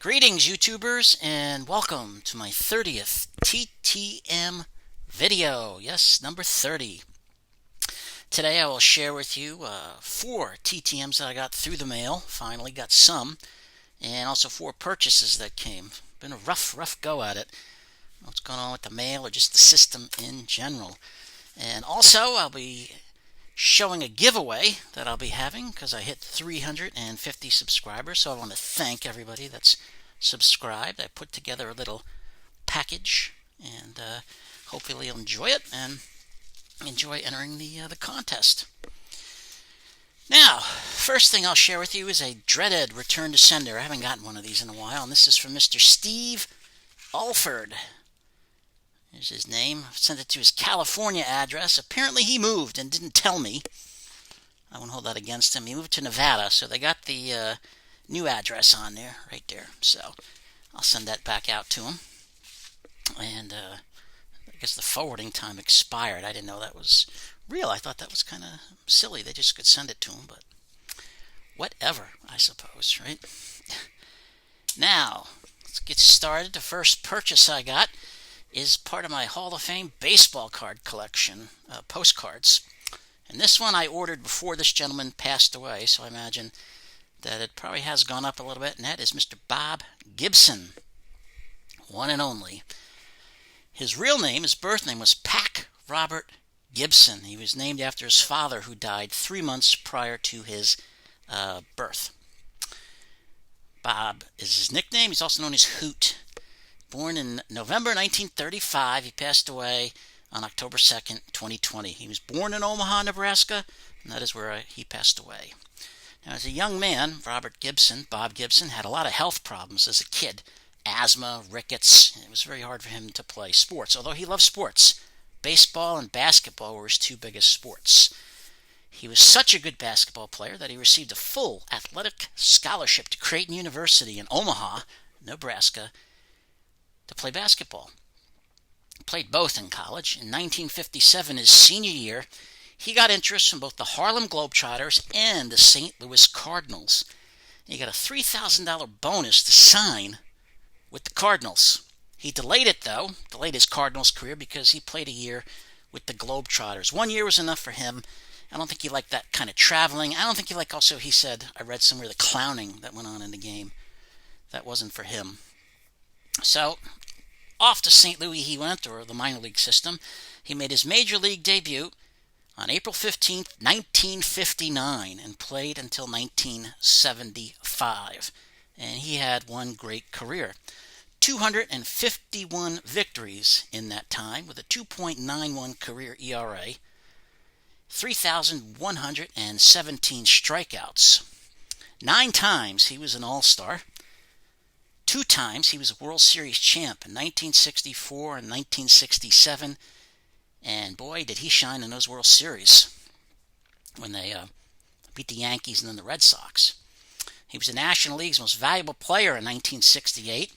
Greetings, YouTubers, and welcome to my 30th TTM video. Yes, number 30. Today I will share with you 4 TTMs that I got through the mail. Finally got some. And also 4 purchases that came. Been a rough go at it. What's going on with the mail or just the system in general. And also I'll be showing a giveaway that I'll be having because I hit 350 subscribers. So I want to thank everybody that's subscribed. I put together a little package, and hopefully you'll enjoy it and enjoy entering the contest. Now, first thing I'll share with you is a dreaded return to sender. I haven't gotten one of these in a while, and this is from Mr. Steve Alford. Here's his name. I've sent it to his California address. Apparently he moved and didn't tell me. I won't hold that against him. He moved to Nevada, so they got the new address on there, right there. So I'll send that back out to him. And I guess the forwarding time expired. I didn't know that was real. I thought that was kind of silly. They just could send it to him, but whatever, I suppose, right? Now, let's get started. The first purchase I got is part of my Hall of Fame baseball card collection, postcards. And this one I ordered before this gentleman passed away, so I imagine that it probably has gone up a little bit, and that is Mr. Bob Gibson, one and only. His real name, his birth name, was Pack Robert Gibson. He was named after his father, who died 3 months prior to his birth. Bob is his nickname. He's also known as Hoot. Born in November 1935, he passed away on October 2nd, 2020. He was born in Omaha, Nebraska, and that is where he passed away. Now, as a young man, Bob Gibson, had a lot of health problems as a kid. Asthma, rickets. It was very hard for him to play sports, although he loved sports. Baseball and basketball were his 2 biggest sports. He was such a good basketball player that he received a full athletic scholarship to Creighton University in Omaha, Nebraska, to play basketball. He played both in college. In 1957, his senior year, he got interest from both the Harlem Globetrotters and the St. Louis Cardinals. He got a $3,000 bonus to sign with the Cardinals. He delayed his Cardinals career because he played a year with the Globetrotters. 1 year was enough for him. I don't think he liked that kind of traveling. I don't think he liked also, he said, I read somewhere, the clowning that went on in the game. That wasn't for him. So, off to St. Louis he went, or the minor league system. He made his major league debut on April 15th, 1959, and played until 1975. And he had one great career. 251 victories in that time, with a 2.91 career ERA, 3,117 strikeouts. 9 times he was an All-Star. 2 times he was a World Series champ in 1964 and 1967. And boy, did he shine in those World Series when they beat the Yankees and then the Red Sox. He was the National League's most valuable player in 1968.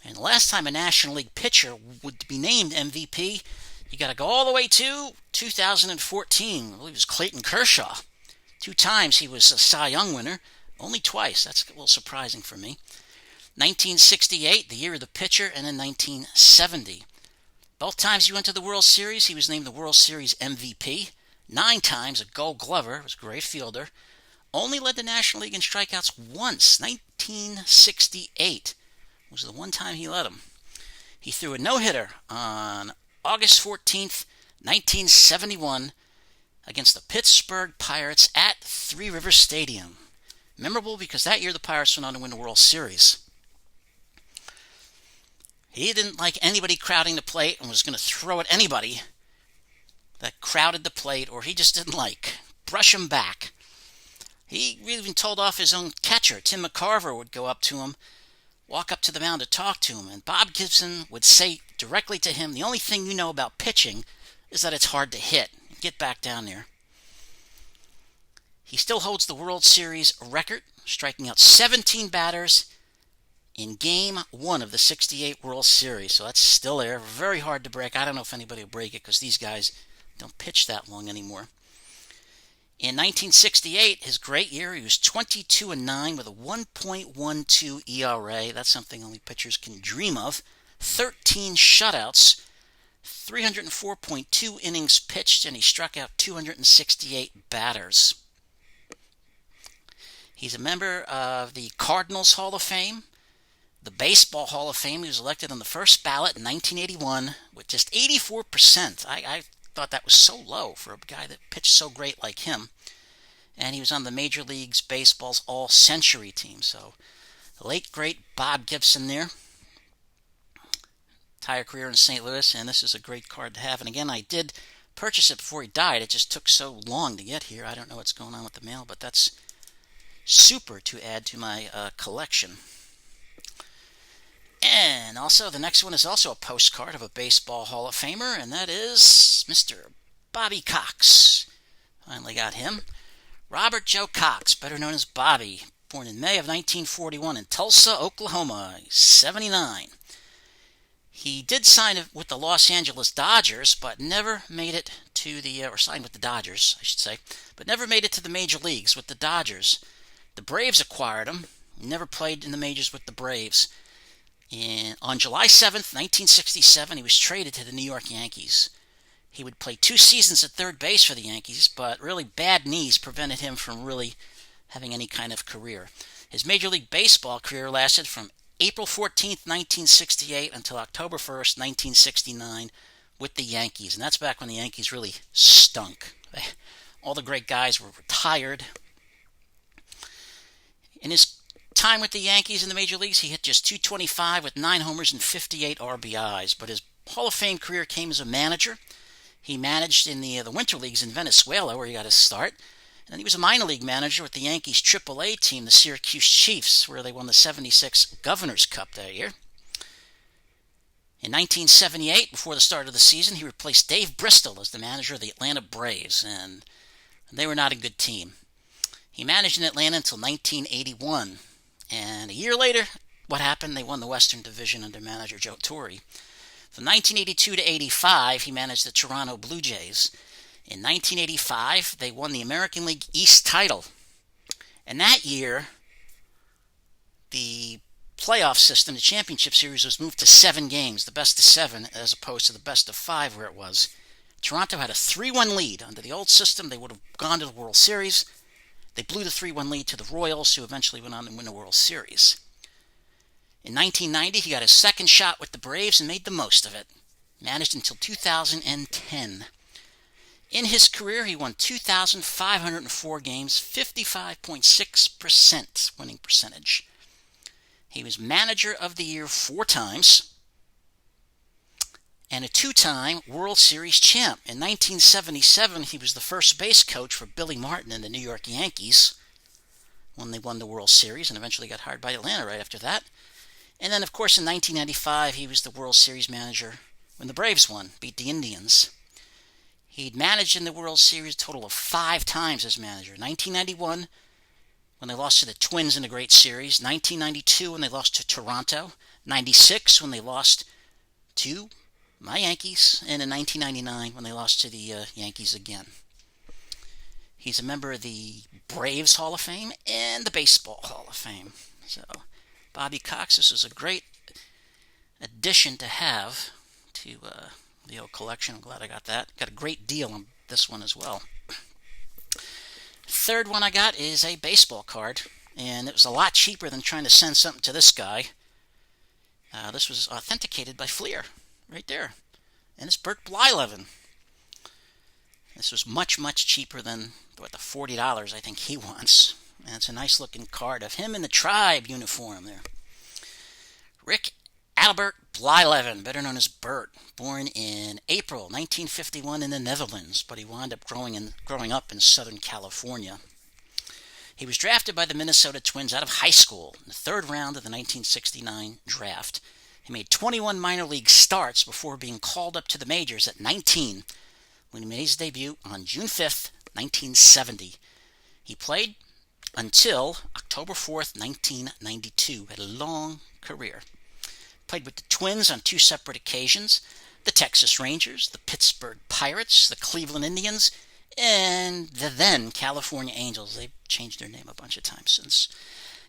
And the last time a National League pitcher would be named MVP, you got to go all the way to 2014. I believe it was Clayton Kershaw. 2 times he was a Cy Young winner. Only twice. That's a little surprising for me. 1968, the year of the pitcher, and then 1970. Both times he went to the World Series, he was named the World Series MVP. 9 times a Gold Glover, was a great fielder. Only led the National League in strikeouts once, 1968. Was the one time he led them. He threw a no-hitter on August 14th, 1971, against the Pittsburgh Pirates at Three Rivers Stadium. Memorable because that year the Pirates went on to win the World Series. He didn't like anybody crowding the plate and was going to throw at anybody that crowded the plate or he just didn't like. Brush him back. He even told off his own catcher. Tim McCarver would go up to him, walk up to the mound to talk to him, and Bob Gibson would say directly to him, the only thing you know about pitching is that it's hard to hit. Get back down there. He still holds the World Series record, striking out 17 batters in Game 1 of the 68 World Series. So that's still there. Very hard to break. I don't know if anybody will break it because these guys don't pitch that long anymore. In 1968, his great year, he was 22-9 with a 1.12 ERA. That's something only pitchers can dream of. 13 shutouts, 304.2 innings pitched, and he struck out 268 batters. He's a member of the Cardinals Hall of Fame, the Baseball Hall of Fame. He was elected on the first ballot in 1981 with just 84%. I thought that was so low for a guy that pitched so great like him. And he was on the Major League Baseball's All-Century team. So the late, great Bob Gibson there. Entire career in St. Louis, and this is a great card to have. And again, I did purchase it before he died. It just took so long to get here. I don't know what's going on with the mail, but that's super to add to my collection. And also, the next one is also a postcard of a Baseball Hall of Famer, and that is Mr. Bobby Cox. Finally got him. Robert Joe Cox, better known as Bobby, born in May of 1941 in Tulsa, Oklahoma, 79. He did sign with the Los Angeles Dodgers, but never made it to or signed with the Dodgers, I should say, but never made it to the major leagues with the Dodgers. The Braves acquired him. He never played in the majors with the Braves. And on July 7th, 1967, he was traded to the New York Yankees. He would play 2 seasons at third base for the Yankees, but really bad knees prevented him from really having any kind of career. His Major League Baseball career lasted from April 14th, 1968 until October 1st, 1969 with the Yankees. And that's back when the Yankees really stunk. All the great guys were retired. In his time with the Yankees in the major leagues, he hit just .225 with 9 homers and 58 RBIs. But his Hall of Fame career came as a manager. He managed in the winter leagues in Venezuela, where he got his start. And then he was a minor league manager with the Yankees' AAA team, the Syracuse Chiefs, where they won the '76 Governor's Cup that year. In 1978, before the start of the season, he replaced Dave Bristol as the manager of the Atlanta Braves, and they were not a good team. He managed in Atlanta until 1981, and a year later, what happened? They won the Western Division under manager Joe Torre. From 1982 to 85, he managed the Toronto Blue Jays. In 1985, they won the American League East title. And that year, the playoff system, the championship series, was moved to 7 games, the best of 7, as opposed to the best of 5 where it was. Toronto had a 3-1 lead. Under the old system, they would have gone to the World Series. They blew the 3-1 lead to the Royals, who eventually went on to win the World Series. In 1990, he got his second shot with the Braves and made the most of it. Managed until 2010. In his career, he won 2,504 games, 55.6% winning percentage. He was Manager of the Year 4 times and a 2-time World Series champ. In 1977, he was the first base coach for Billy Martin and the New York Yankees when they won the World Series and eventually got hired by Atlanta right after that. And then, of course, in 1995, he was the World Series manager when the Braves won, beat the Indians. He'd managed in the World Series a total of 5 times as manager. 1991, when they lost to the Twins in a great series. 1992, when they lost to Toronto. 96, when they lost to my Yankees. And in 1999, when they lost to the Yankees again. He's a member of the Braves Hall of Fame and the Baseball Hall of Fame. So, Bobby Cox, this is a great addition to have to the old collection. I'm glad I got that. Got a great deal on this one as well. Third one I got is a baseball card, and it was a lot cheaper than trying to send something to this guy. This was authenticated by Fleer, right there. And it's Bert Blyleven. This was much, much cheaper than the $40 I think he wants. And it's a nice looking card of him in the Tribe uniform there. Rick Albert Blyleven, better known as Bert, born in April 1951 in the Netherlands, but he wound up growing up in Southern California. He was drafted by the Minnesota Twins out of high school in the 3rd round of the 1969 draft. He made 21 minor league starts before being called up to the majors at 19 when he made his debut on June 5th, 1970. He played until October 4th, 1992. Had a long career. Played with the Twins on 2 separate occasions, the Texas Rangers, the Pittsburgh Pirates, the Cleveland Indians, and the then California Angels. They've changed their name a bunch of times since.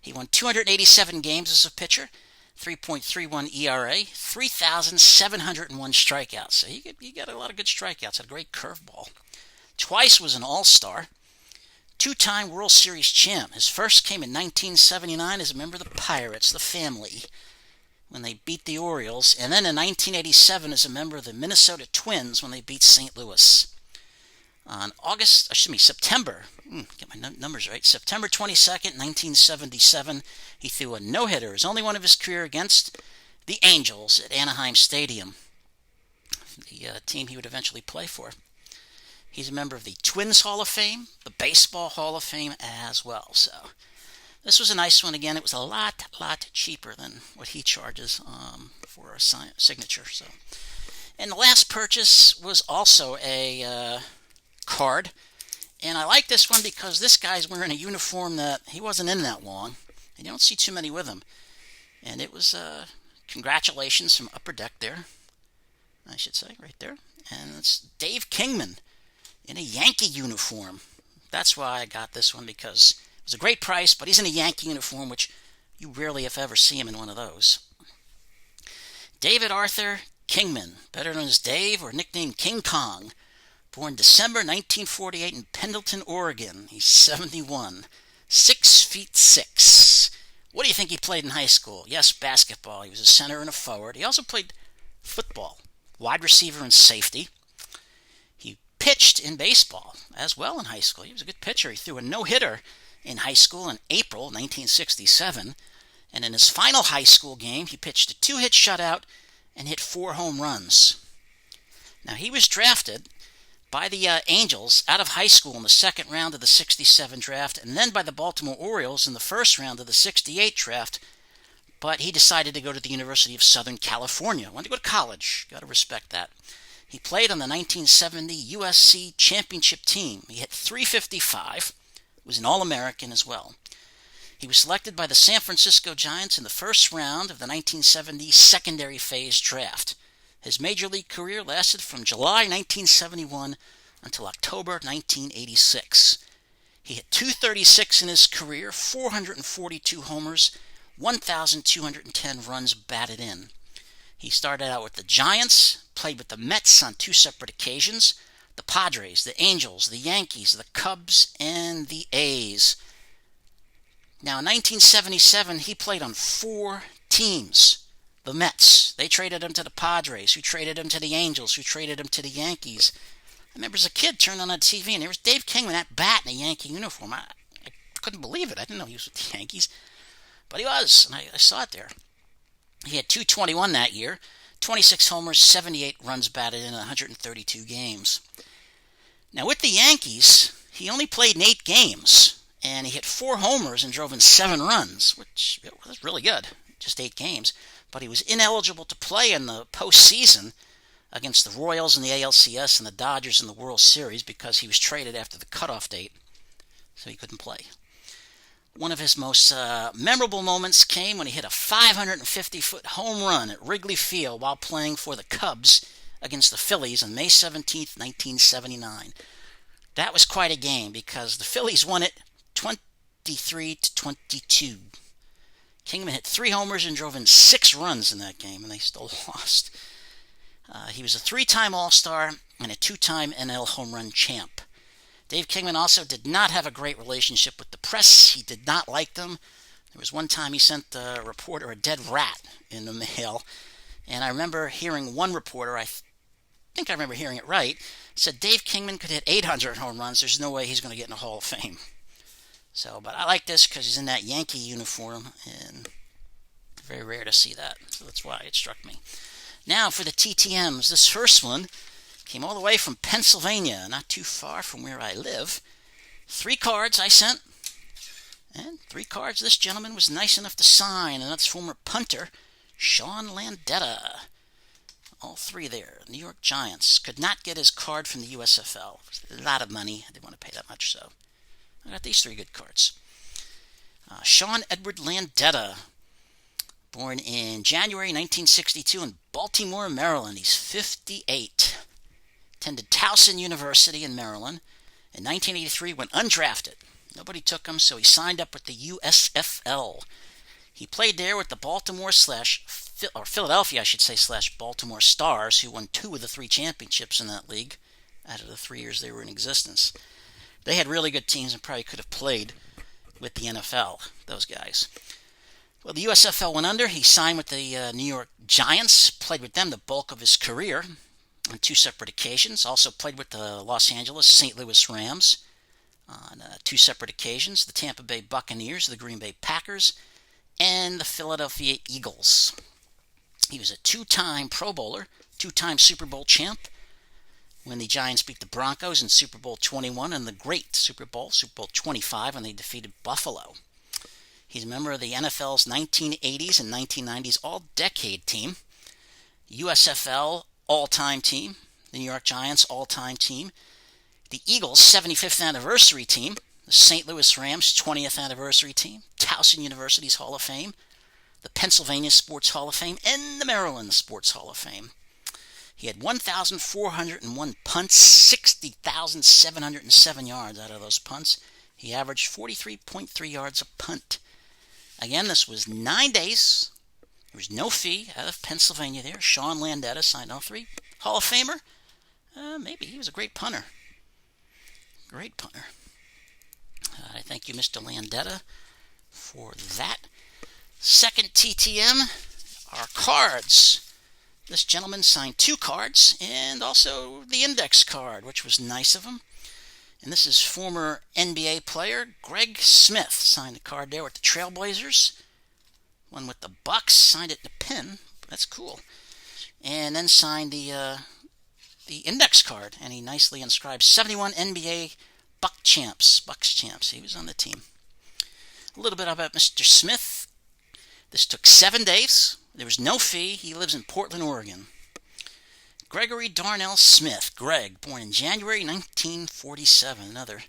He won 287 games as a pitcher, 3.31 ERA, 3,701 strikeouts. So he got a lot of good strikeouts, had a great curveball. Twice was an All-Star. Two-time World Series champ. His first came in 1979 as a member of the Pirates, the family, when they beat the Orioles, and then in 1987 as a member of the Minnesota Twins when they beat St. Louis. On September, get my numbers right, September 22nd, 1977, he threw a no-hitter, his only one of his career, against the Angels at Anaheim Stadium, the team he would eventually play for. He's a member of the Twins Hall of Fame, the Baseball Hall of Fame as well. So this was a nice one. Again, it was a lot cheaper than what he charges for a signature. So, and the last purchase was also a card. And I like this one because this guy's wearing a uniform that he wasn't in that long. And you don't see too many with him. And it was congratulations from Upper Deck there, I should say, right there. And it's Dave Kingman in a Yankee uniform. That's why I got this one, because it was a great price, but he's in a Yankee uniform, which you rarely, if ever, see him in one of those. David Arthur Kingman, better known as Dave or nicknamed King Kong, born December 1948 in Pendleton, Oregon. He's 71, 6'6". What do you think he played in high school? Yes, basketball. He was a center and a forward. He also played football, wide receiver and safety. Pitched in baseball as well in high school. He was a good pitcher. He threw a no-hitter in high school in April 1967. And in his final high school game, he pitched a 2-hit shutout and hit 4 home runs. Now, he was drafted by the Angels out of high school in the second round of the 67 draft, and then by the Baltimore Orioles in the first round of the 68 draft. But he decided to go to the University of Southern California. Wanted to go to college. Got to respect that. He played on the 1970 USC championship team. He hit .355, was an All-American as well. He was selected by the San Francisco Giants in the first round of the 1970 secondary phase draft. His major league career lasted from July 1971 until October 1986. He hit .236 in his career, 442 homers, 1,210 runs batted in. He started out with the Giants, played with the Mets on 2 separate occasions, the Padres, the Angels, the Yankees, the Cubs, and the A's. Now, in 1977, he played on 4 teams. The Mets, they traded him to the Padres, who traded him to the Angels, who traded him to the Yankees. I remember as a kid turning on the TV, and there was Dave Kingman, that bat in a Yankee uniform. I couldn't believe it. I didn't know he was with the Yankees. But he was, and I saw it there. He had .221 that year, 26 homers, 78 runs batted in 132 games. Now, with the Yankees, he only played in 8 games, and he hit 4 homers and drove in 7 runs, which was really good, just 8 games. But he was ineligible to play in the postseason against the Royals in the ALCS and the Dodgers in the World Series because he was traded after the cutoff date, so he couldn't play. One of his most memorable moments came when he hit a 550-foot home run at Wrigley Field while playing for the Cubs against the Phillies on May 17th, 1979. That was quite a game because the Phillies won it 23-22. Kingman hit 3 homers and drove in 6 runs in that game, and they still lost. He was a 3-time All-Star and a 2-time NL home run champ. Dave Kingman also did not have a great relationship with the press. He did not like them. There was one time he sent a reporter a dead rat in the mail. And I remember hearing one reporter, I think I remember hearing it right, said Dave Kingman could hit 800 home runs. There's no way he's going to get in the Hall of Fame. So, but I like this because he's in that Yankee uniform, and very rare to see that. So that's why it struck me. Now for the TTMs. This first one came all the way from Pennsylvania, not too far from where I live. 3 cards I sent, and 3 cards this gentleman was nice enough to sign, and that's former punter Sean Landetta. All 3 there. New York Giants. Could not get his card from the USFL. A lot of money. I didn't want to pay that much, so I got these 3 good cards. Sean Edward Landetta, born in January 1962 in Baltimore, Maryland. He's 58. Attended Towson University in Maryland, In 1983, went undrafted. Nobody took him, so he signed up with the USFL. He played there with the Philadelphia, I should say, / Baltimore Stars, who won 2 of the 3 championships in that league out of the 3 years they were in existence. They had really good teams and probably could have played with the NFL, those guys. Well, the USFL went under. He signed with the New York Giants, played with them the bulk of his career on 2 separate occasions. Also played with the Los Angeles St. Louis Rams on 2 separate occasions, the Tampa Bay Buccaneers, the Green Bay Packers, and the Philadelphia Eagles. He was a 2-time Pro Bowler, 2-time Super Bowl champ, when the Giants beat the Broncos in Super Bowl 21 and the great Super Bowl 25, when they defeated Buffalo. He's a member of the NFL's 1980s and 1990s All-Decade Team, USFL All-Time Team, the New York Giants All-Time Team, the Eagles' 75th Anniversary Team, the St. Louis Rams' 20th Anniversary Team, Towson University's Hall of Fame, the Pennsylvania Sports Hall of Fame, and the Maryland Sports Hall of Fame. He had 1,401 punts, 60,707 yards out of those punts. He averaged 43.3 yards a punt. Again, this was 9 days. There was no fee out of Pennsylvania there. Sean Landetta signed all 3. Hall of Famer? Maybe. He was a great punter. Great punter. I thank you, Mr. Landetta, for that. Second TTM are cards. This gentleman signed 2 cards and also the index card, which was nice of him. And this is former NBA player Greg Smith. Signed a card there with the Trailblazers. One with the Bucks. Signed it in a pen. That's cool. And then signed the index card. And he nicely inscribed 71 NBA Bucks champs. He was on the team. A little bit about Mr. Smith. This took 7 days. There was no fee. He lives in Portland, Oregon. Gregory Darnell Smith, Greg, born in January 1947. Another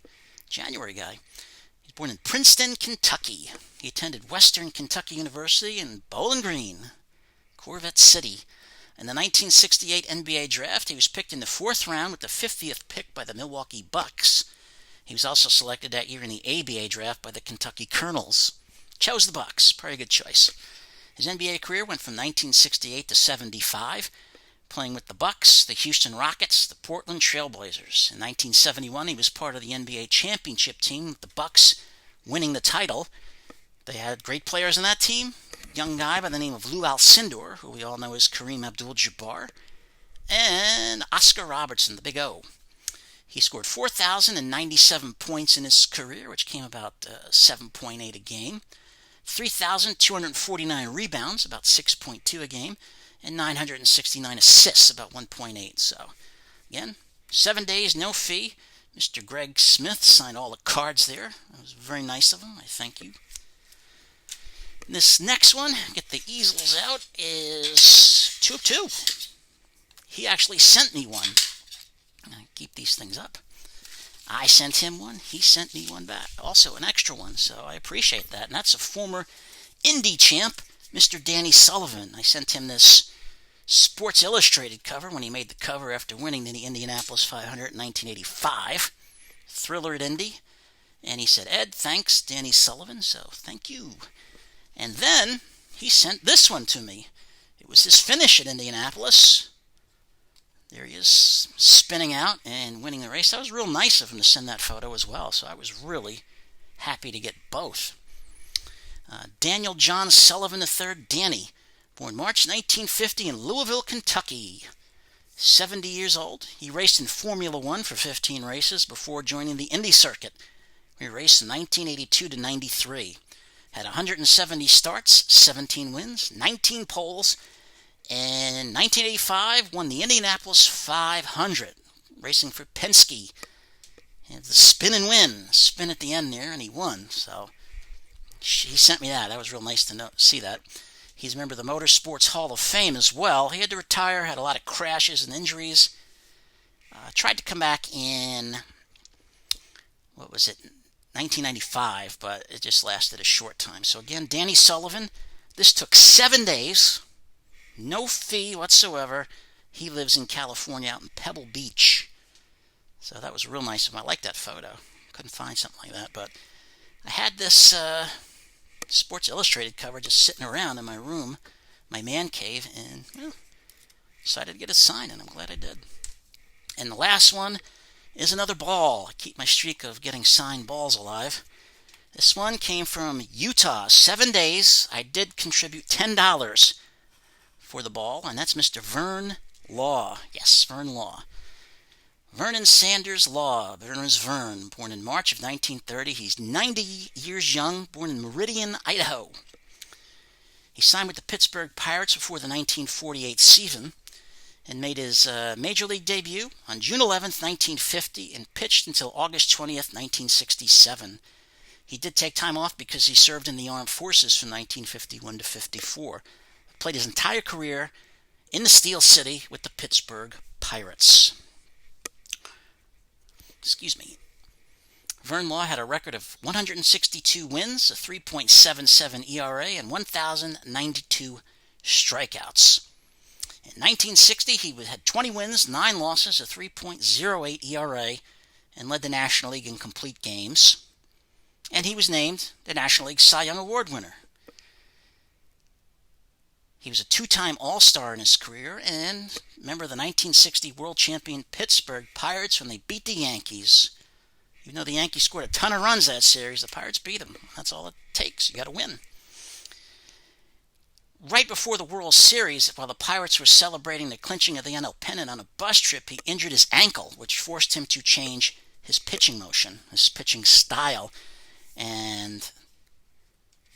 January guy. He was born in Princeton, Kentucky. He attended Western Kentucky University in Bowling Green, Corvette City. In the 1968 NBA draft, he was picked in the 4th round with the 50th pick by the Milwaukee Bucks. He was also selected that year in the ABA draft by the Kentucky Colonels. Chose the Bucks. Pretty good choice. His NBA career went from 1968 to 75, playing with the Bucks, the Houston Rockets, the Portland Trailblazers. In 1971, he was part of the NBA championship team with the Bucks winning the title. They had great players in that team. Young guy by the name of Lou Alcindor, who we all know as Kareem Abdul-Jabbar, and Oscar Robertson, the Big O. He scored 4,097 points in his career, which came about 7.8 a game. 3,249 rebounds, about 6.2 a game, and 969 assists, about 1.8. So, again, 7 days, no fee. Mr. Greg Smith signed all the cards there. That was very nice of him. I thank you. And this next one, get the easels out, is 2 of 2. He actually sent me one. I keep these things up. I sent him one. He sent me one back. Also an extra one, so I appreciate that. And that's a former Indy champ, Mr. Danny Sullivan. I sent him this Sports Illustrated cover when he made the cover after winning the Indianapolis 500 in 1985. Thriller at Indy. And he said, Ed, thanks, Danny Sullivan, so thank you. And then he sent this one to me. It was his finish at Indianapolis. There he is, spinning out and winning the race. That was real nice of him to send that photo as well, so I was really happy to get both. Daniel John Sullivan III, Danny, born March 1950 in Louisville, Kentucky. 70 years old. He raced in Formula One for 15 races before joining the Indy circuit. He raced from 1982 to 93. Had 170 starts, 17 wins, 19 poles, and in 1985, won the Indianapolis 500, racing for Penske. And the spin and win, spin at the end there, and he won. So he sent me that. That was real nice to see that. He's a member of the Motorsports Hall of Fame as well. He had to retire, had a lot of crashes and injuries. Tried to come back in, 1995, but it just lasted a short time. So again, Danny Sullivan, this took 7 days. No fee whatsoever. He lives in California, out in Pebble Beach. So that was real nice of him. I like that photo. Couldn't find something like that, but I had this Sports Illustrated cover just sitting around in my room, my man cave, and decided to get a sign, and I'm glad I did. And the last one is another ball. I keep my streak of getting signed balls alive. This one came from Utah. 7 days. I did contribute $10 for the ball, and that's Mr. Vern Law. Yes, Vern Law. Vernon Sanders Law. Vern is Vern. Born in March of 1930. He's 90 years young. Born in Meridian, Idaho. He signed with the Pittsburgh Pirates before the 1948 season and made his Major League debut on June 11th, 1950, and pitched until August 20th, 1967. He did take time off because he served in the armed forces from 1951 to 54. Played his entire career in the Steel City with the Pittsburgh Pirates. Excuse me. Vern Law had a record of 162 wins, a 3.77 ERA, and 1,092 strikeouts. In 1960, he had 20 wins, 9 losses, a 3.08 ERA, and led the National League in complete games. And he was named the National League Cy Young Award winner. He was a 2-time All-Star in his career and member of the 1960 World Champion Pittsburgh Pirates when they beat the Yankees. Even though the Yankees scored a ton of runs that series, the Pirates beat them. That's all it takes. You got to win. Right before the World Series, while the Pirates were celebrating the clinching of the NL pennant on a bus trip, he injured his ankle, which forced him to change his pitching motion, his pitching style, and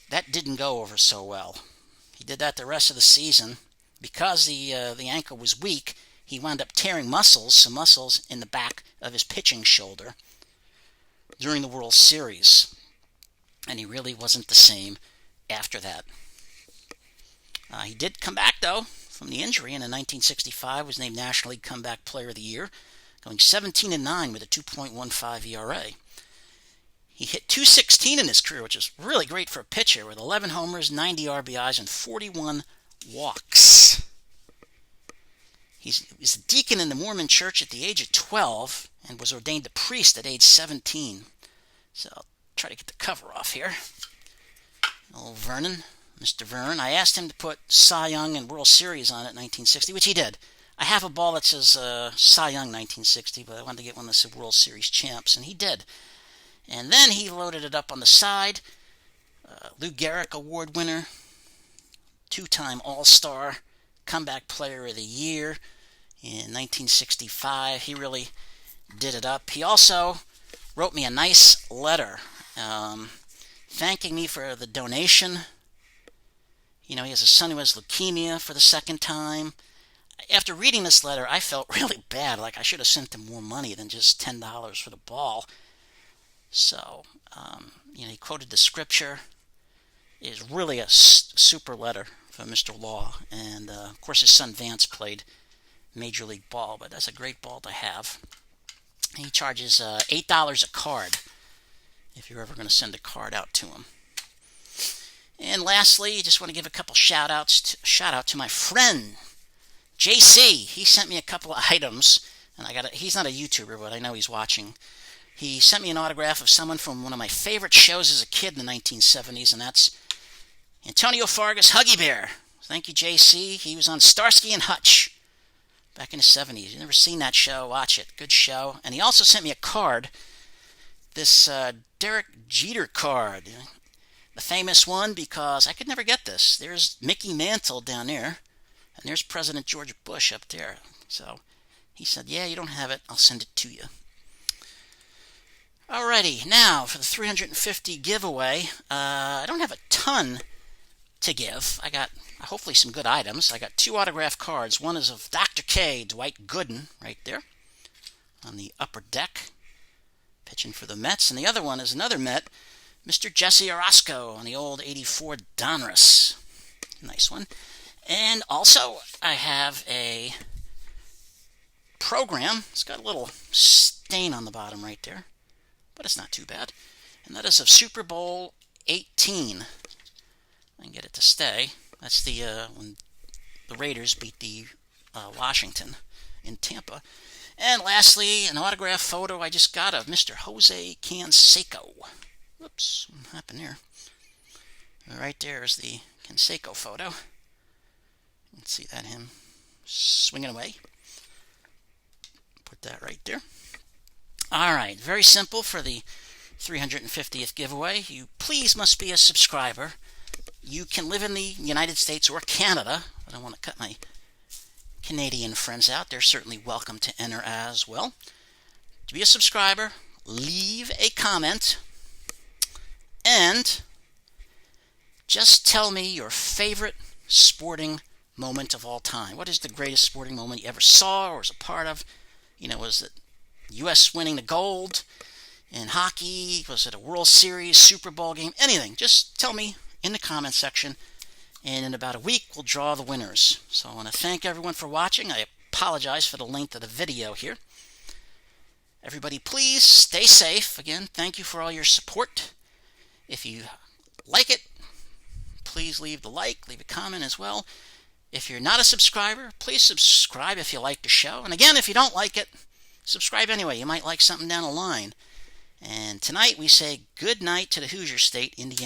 that didn't go over so well. He did that the rest of the season. Because the ankle was weak, he wound up tearing some muscles in the back of his pitching shoulder during the World Series, and he really wasn't the same after that. He did come back, though, from the injury, and in 1965 was named National League Comeback Player of the Year, going 17-9 with a 2.15 ERA. He hit .216 in his career, which is really great for a pitcher, with 11 homers, 90 RBIs, and 41 walks. He's a deacon in the Mormon Church at the age of 12 and was ordained a priest at age 17. So I'll try to get the cover off here. Old Vernon, Mr. Vern. I asked him to put Cy Young and World Series on it in 1960, which he did. I have a ball that says Cy Young 1960, but I wanted to get one that said World Series Champs, and he did. And then he loaded it up on the side. Lou Gehrig Award winner, 2-time All-Star, Comeback Player of the Year in 1965. He really did it up. He also wrote me a nice letter thanking me for the donation. You know, he has a son who has leukemia for the second time. After reading this letter, I felt really bad. Like I should have sent him more money than just $10 for the ball. So, he quoted the scripture. It is really a super letter from Mr. Law. And, of course, his son Vance played Major League Ball, but that's a great ball to have. He charges $8 a card if you're ever going to send a card out to him. And lastly, just want to give a couple shout-outs. Shout out to my friend, JC. He sent me a couple of items, and he's not a YouTuber, but I know he's watching. He sent me an autograph of someone from one of my favorite shows as a kid in the 1970s, and that's Antonio Fargas, Huggy Bear. Thank you, JC. He was on Starsky and Hutch back in the 70s. You've never seen that show, watch it. Good show. And he also sent me a card, this Derek Jeter card. The famous one because I could never get this. There's Mickey Mantle down there, and there's President George Bush up there. So he said, yeah, you don't have it. I'll send it to you. Alrighty, now for the 350 giveaway. I don't have a ton to give. I got hopefully some good items. I got 2 autographed cards. One is of Dr. K, Dwight Gooden, right there on the upper deck, pitching for the Mets. And the other one is another Met, Mr. Jesse Orosco on the old 84 Donruss. Nice one. And also, I have a program. It's got a little stain on the bottom right there, but it's not too bad. And that is of Super Bowl 18. I can get it to stay. That's the when the Raiders beat the Washington in Tampa. And lastly, an autograph photo I just got of Mr. Jose Canseco. Whoops, what happened there? Right there is the Canseco photo. You can see that him swinging away. Put that right there. All right, very simple for the 350th giveaway. You please must be a subscriber. You can live in the United States or Canada. I don't want to cut my Canadian friends out. They're certainly welcome to enter as well. To be a subscriber, leave a comment, and just tell me your favorite sporting moment of all time. What is the greatest sporting moment you ever saw or was a part of? Was it U.S. winning the gold in hockey? Was it a World Series, Super Bowl game? Anything. Just tell me in the comment section, and in about a week we'll draw the winners. So I want to thank everyone for watching. I apologize for the length of the video here. Everybody please stay safe. Again, thank you for all your support. If you like it, please leave the like, leave a comment as well. If you're not a subscriber, please subscribe if you like the show. And again, if you don't like it, subscribe anyway. You might like something down the line. And tonight we say good night to the Hoosier State, Indiana.